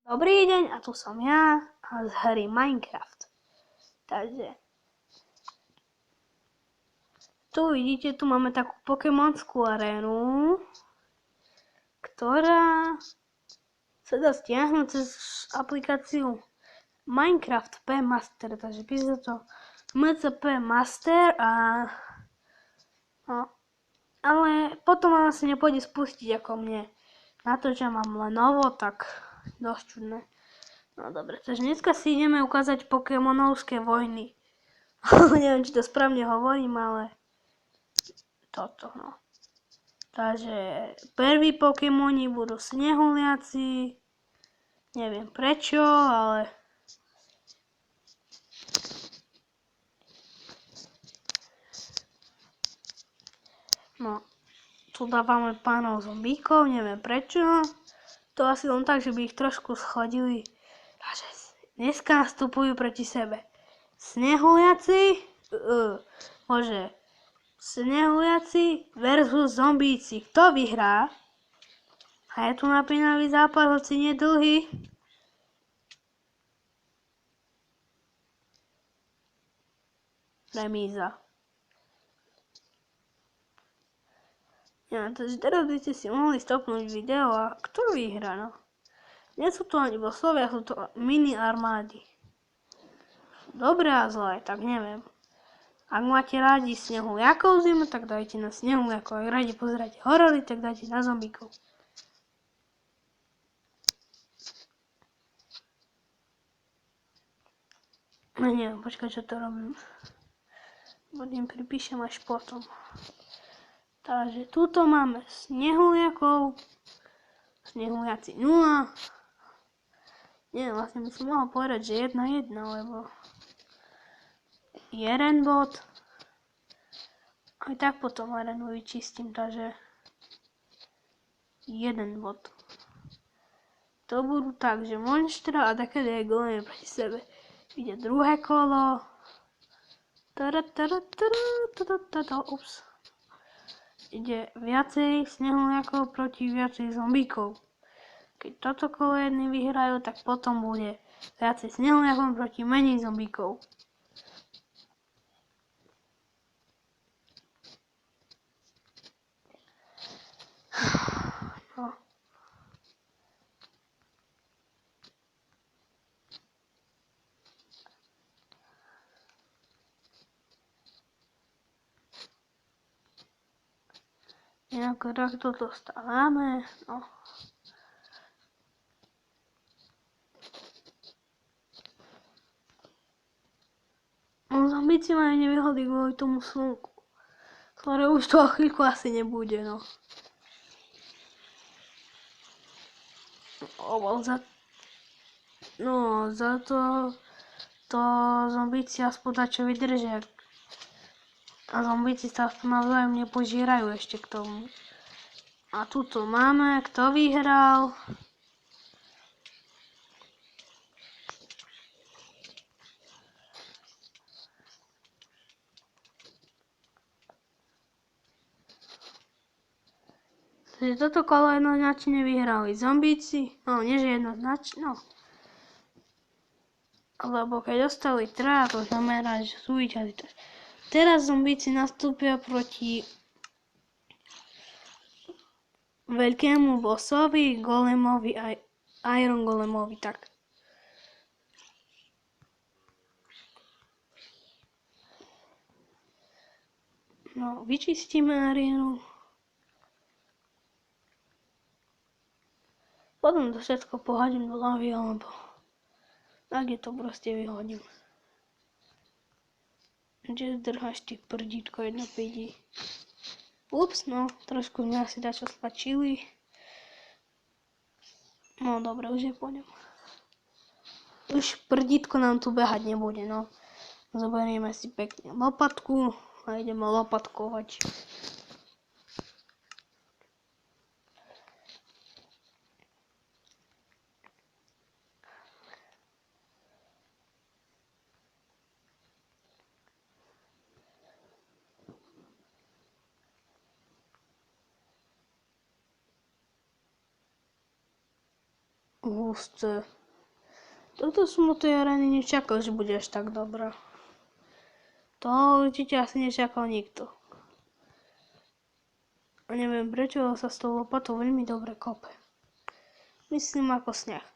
Dobrý deň, a tu som ja z hry Minecraft. Takže tu vidíte, tu máme takú pokémonskú arénu, ktorá sa dá stiahnuť cez aplikáciu Minecraft P Master. Takže píše to MCP Master ale potom vám asi nepôjde spustiť ako mne. Na to, že mám Lenovo, tak dosť čudné. No dobre, takže dneska si ideme ukázať Pokémonovské vojny. Neviem, či to správne hovorím, ale toto, no. Takže prví Pokémoni budú snehuliaci. Neviem prečo, ale no, tu dávame pánov zombíkov, neviem prečo. To asi len tak, že by ich trošku schladili. Takže dneska nastupujú proti sebe snehuliaci, snehuliaci versus zombíci. Kto vyhrá? A je tu napínavý zápas, hoci nie dlhý. Remíza. Ja, takže teraz by ste si mohli stopnúť video a kto vyhrá, no? Nie sú to ani bossovia, sú to mini armády. Dobré a zlé, tak neviem. Ak máte rádi snehuliakov zimu, tak dajte na snehuliakov. Ak radi pozeráte horory, tak dajte na zombíkov. No neviem, počkaj, čo to robím. Budem pripíšem až potom. Takže túto máme snehuliakov. Snehuliaci 0. Nie, vlastne by som mohol povedať, že 1-1, lebo jeden bod. Aj tak potom arenu vyčistím, takže 1 bod. To budú tak, že monštra a takedy aj golemy proti sebe. Ide druhé kolo. Ups. Ide viacej snehuliakov proti viacej zombíkov. Keď toto kolo jedni vyhrajú, tak potom bude viacej snehuliakov proti menej zombíkov. No. Inak takto to stávame, no. Zombíci majú nevýhody kvôli tomu slnku, ktoré už toho chvíľku asi nebude, no. Za to zombíci aspoň dačo vydržia. A zombíci sa aspoň navzájom nepožírajú ešte k tomu. A tuto máme, kto vyhral. Takže toto kolo jednoznačne vyhrali zombíci. No, nie že jednoznačne, no. Lebo keď dostali traja, to znamená, že sú víťazi. Teraz zombíci nastúpia proti veľkému bossovi, golemovi a Iron Golemovi, tak. No, vyčistíme arénu. Potom to všetko pohodím do lavy, alebo tak je to proste vyhodím. Že zdrháš ty prdítko 1.5. Ups, no, trošku sme asi dačo stlačili. No dobre, už je po ňom. Už prdítko nám tu behať nebude, no. Zoberieme si pekne lopatku a ideme lopatkovať. Husté. Toto som od tej areny nečakal, že bude až tak dobrá. To určite asi nečakal nikto. A neviem prečo, ale sa s tou lopatou veľmi dobre kope. Myslím ako sneh.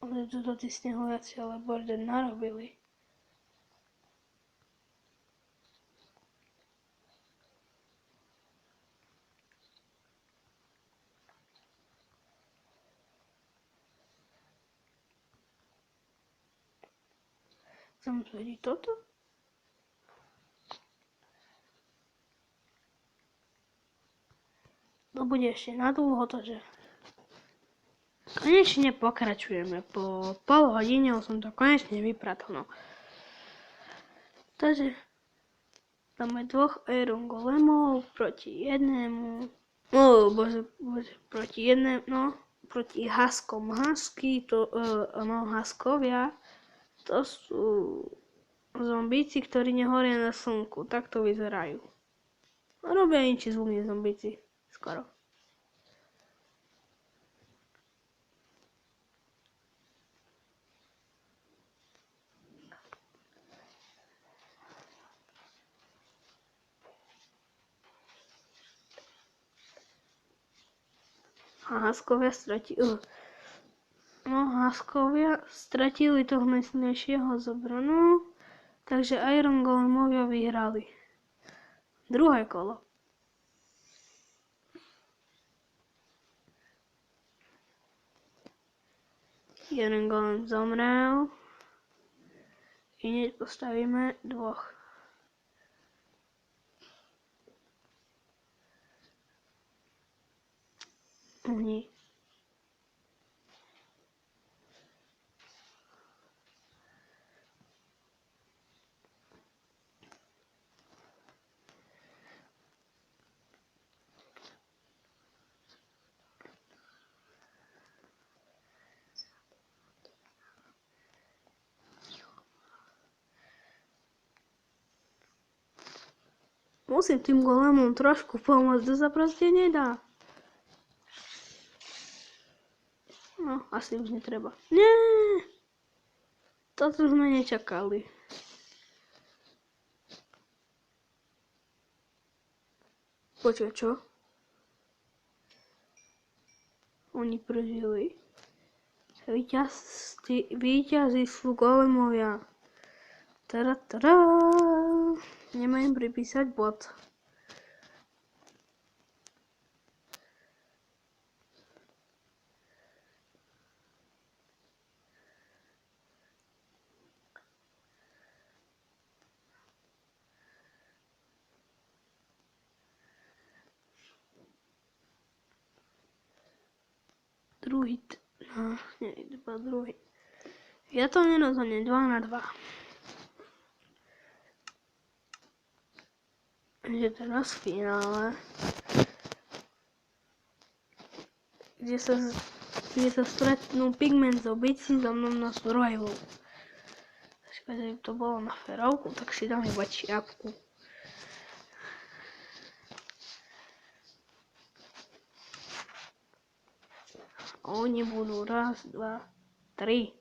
Ale toto tí snehujaci ale bordel narobili. Chcem zvedieť toto? To bude ešte nadlho, takže konečne pokračujeme. Po pol hodine som to konečne vypratol. No. Takže máme dvoch Iron Golemov proti jednému. Proti Haskom. Haskovia, to sú zombíci, ktorí nehoria na slnku. Tak to vyzerajú. Robia inčí zvuk, zombíci. Skoro. Haskovia stratili toho najsilnejšieho zobranu, takže Iron Golemovia vyhrali. Druhé kolo. Jeden golem zomrel. Hneď postavíme dvoch. Uhni. Musím tým golemom trošku pomôcť, to sa proste nedá. No, asi už netreba. Nie! Toto sme nečakali. Počkaj, čo? Oni prežili. Víťazí sú golemovia. Tada. Nemám pripísať bod. Druhý. Ja to nerozhodnem 2-2. Je teraz v finále, kde sa stretnú pigment zombíci so mnou na survival. Keď to bolo na ferovku, tak si dám iba čiapku. Oni budú 1, 2, 3.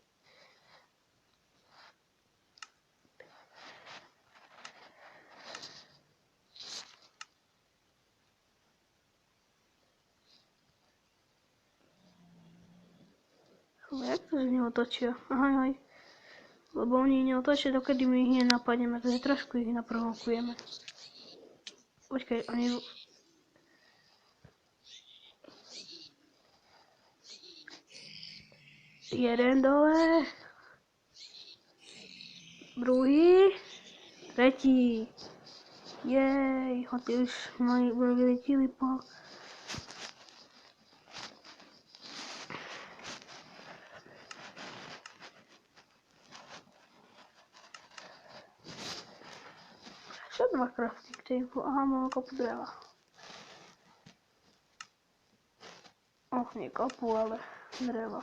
Jak to, že neotočia? Ahoj. Lebo oni neotočia, dokedy my ich nenapadneme, takže trošku ich naprovokujeme. Počkaj, oni... Jeden dole. Druhý. Tretí. Jej, ty už vyletili po... 2 crafting table. Aha, mám kopu dreva. Nie kopu, ale dreva.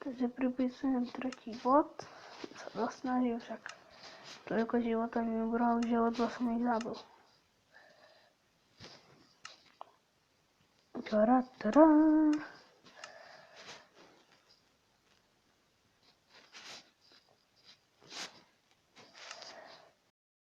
Takže pripisujem tretí bod. Sa dosnažím, však toľko života mi ubralo, že ledva som ich zabil. Tará.